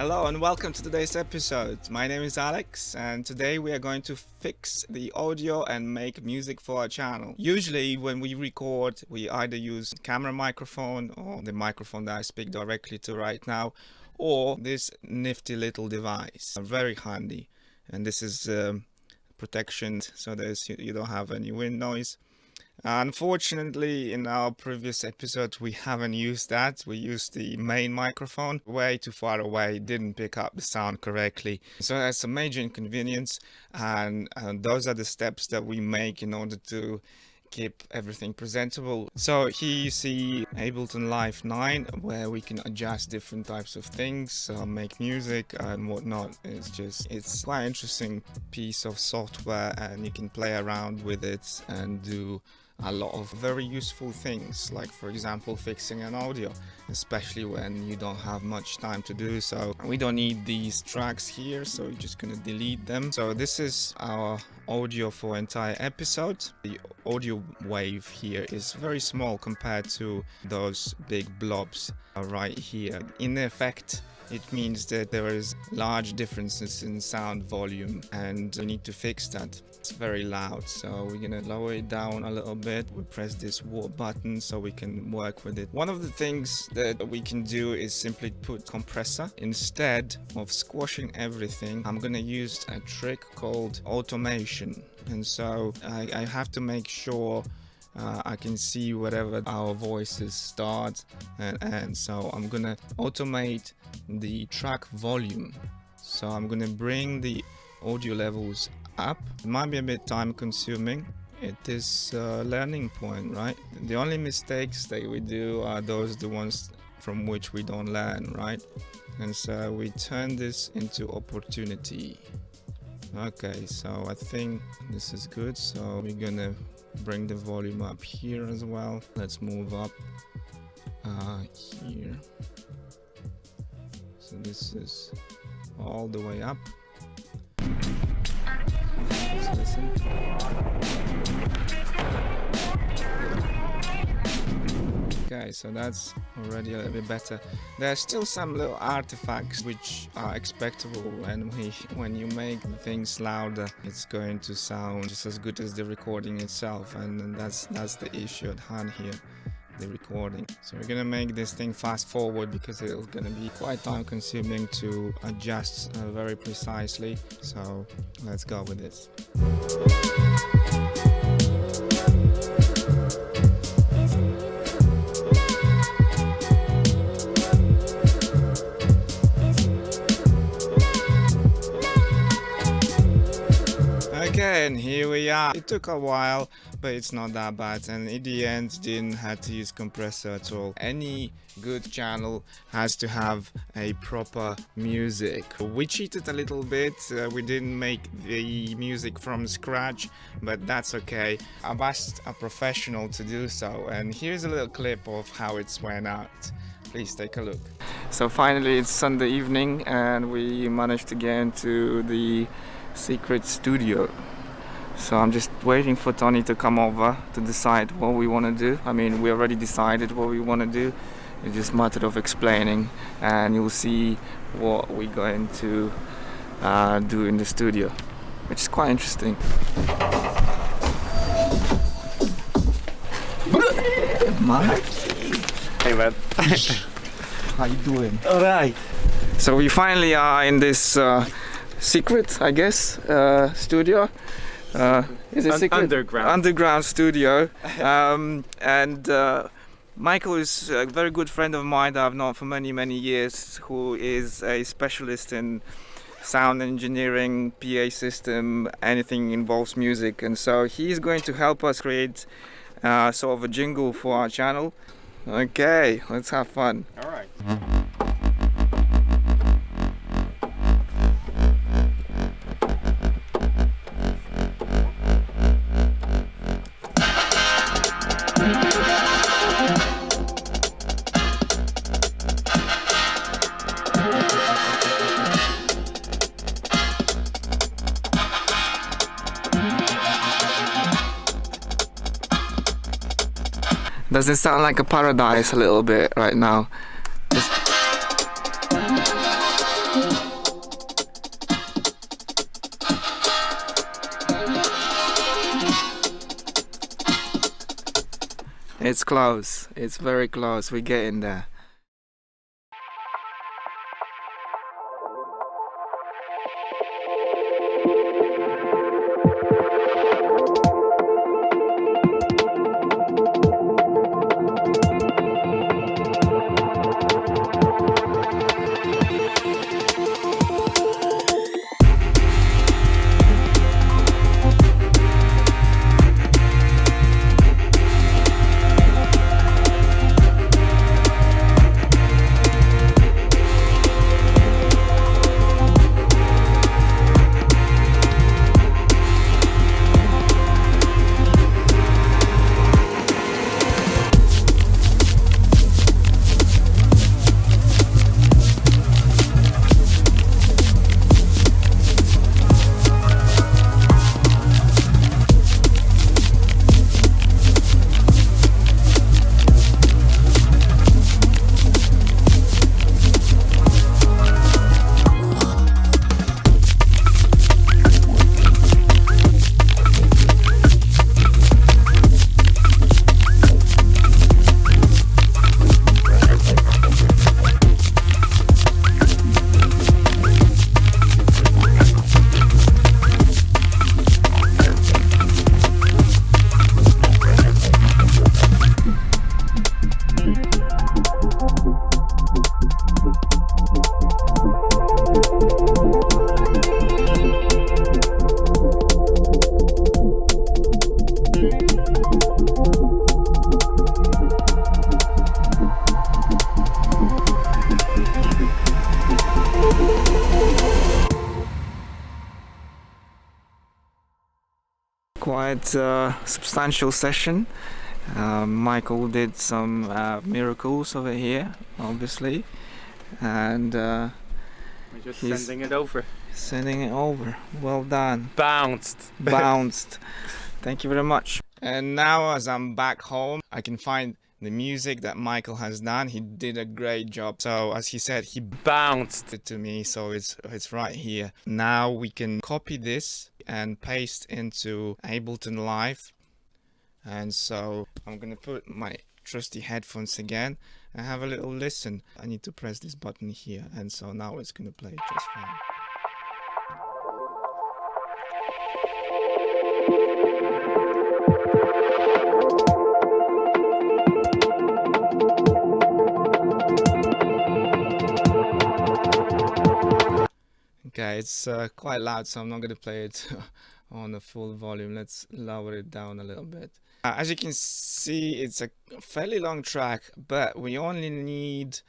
Hello and welcome to today's episode. My name is Alex and today we are going to fix the audio and make music for our channel. Usually when we record we either use camera microphone or the microphone that I speak directly to right now, or this nifty little device. Very handy, and this is protection so that you don't have any wind noise. Unfortunately, in our previous episode, we haven't used that. We used the main microphone way too far away, didn't pick up the sound correctly. So that's a major inconvenience, and those are the steps that we make in order to keep everything presentable. So here you see Ableton Live 9, where we can adjust different types of things, make music and whatnot. It's quite an interesting piece of software, and you can play around with it and do a lot of very useful things, like for example fixing an audio, especially when you don't have much time to do so. We don't need these tracks here, so we're just gonna delete them. So this is our audio for entire episode. The audio wave here is very small compared to those big blobs right here. In effect, it means that there is large differences in sound volume, and we need to fix that. It's very loud, so we're gonna lower it down a little bit. We press this warp button so we can work with it. One of the things that we can do is simply put compressor. Instead of squashing everything, I'm gonna use a trick called automation, and so I have to make sure I can see wherever our voices start and end. So I'm gonna automate the track volume. So I'm gonna bring the audio levels up. It might be a bit time consuming. It is a learning point, right? The only mistakes that we do are the ones from which we don't learn, right? And so we turn this into opportunity. Okay, so I think this is good. So we're gonna bring the volume up here as well. Let's move up here. So this is all the way up. Let's listen. Okay, so that's already a little bit better. There are still some little artifacts which are expectable, and when you make things louder, it's going to sound just as good as the recording itself, and that's the issue at hand here, the recording. So we're gonna make this thing fast forward because it's gonna be quite time consuming to adjust very precisely. So let's go with this. Okay, and here we are. It took a while, but it's not that bad, and in the end didn't have to use compressor at all. Any good channel has to have a proper music. We cheated a little bit. We didn't make the music from scratch, but that's okay. I've asked a professional to do so, and here's a little clip of how it's went out. Please take a look. So finally it's Sunday evening and we managed to get into the secret studio. So I'm just waiting for Tony to come over to decide what we want to do. I mean, we already decided what we want to do. It's just a matter of explaining, and you'll see what we're going to do in the studio, which is quite interesting. Mark. Hey man. How you doing? All right. So we finally are in this secret, I guess, studio. Is it secret? Underground studio. And Michael is a very good friend of mine that I've known for many years, who is a specialist in sound engineering, PA system, anything involves music, and so he's going to help us create sort of a jingle for our channel. Okay, let's have fun. All right. Does it sound like a paradise a little bit right now? It's close. It's very close. We're getting there. Quite a substantial session. Michael did some miracles over here, obviously, and We're just sending it over. Sending it over. Well done. Bounced. Bounced. Thank you very much. And now, as I'm back home, I can find the music that Michael has done. He did a great job. So, as he said, he Bounced it to me, so it's right here. Now we can copy this and paste into Ableton Live. And so I'm gonna put my trusty headphones again and have a little listen. I need to press this button here, and so now it's gonna play just fine. Okay, it's quite loud, so I'm not gonna play it on the full volume. Let's lower it down a little bit. As you can see, it's a fairly long track, but we only need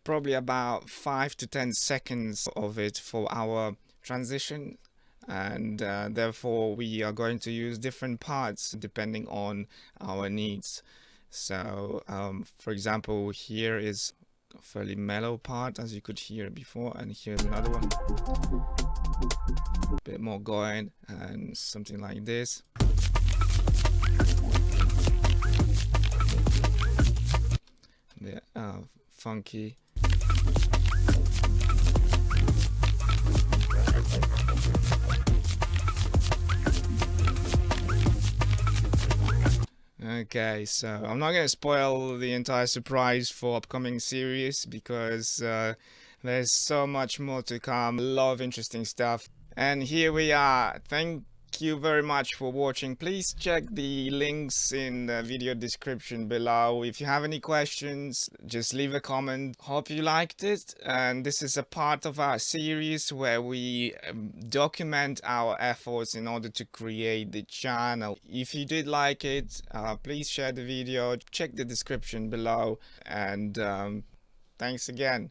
probably about 5 to 10 seconds of it for our transition, and therefore we are going to use different parts depending on our needs. So for example, here is a fairly mellow part, as you could hear before, and here's another one, a bit more going, and something like this. The funky. Okay, so I'm not going to spoil the entire surprise for upcoming series because there's so much more to come, a lot of interesting stuff. And here we are. Thank you very much for watching. Please check the links in the video description below. If you have any questions, just leave a comment. Hope you liked it, and this is a part of our series where we document our efforts in order to create the channel. If you did like it, please share the video, check the description below, and thanks again.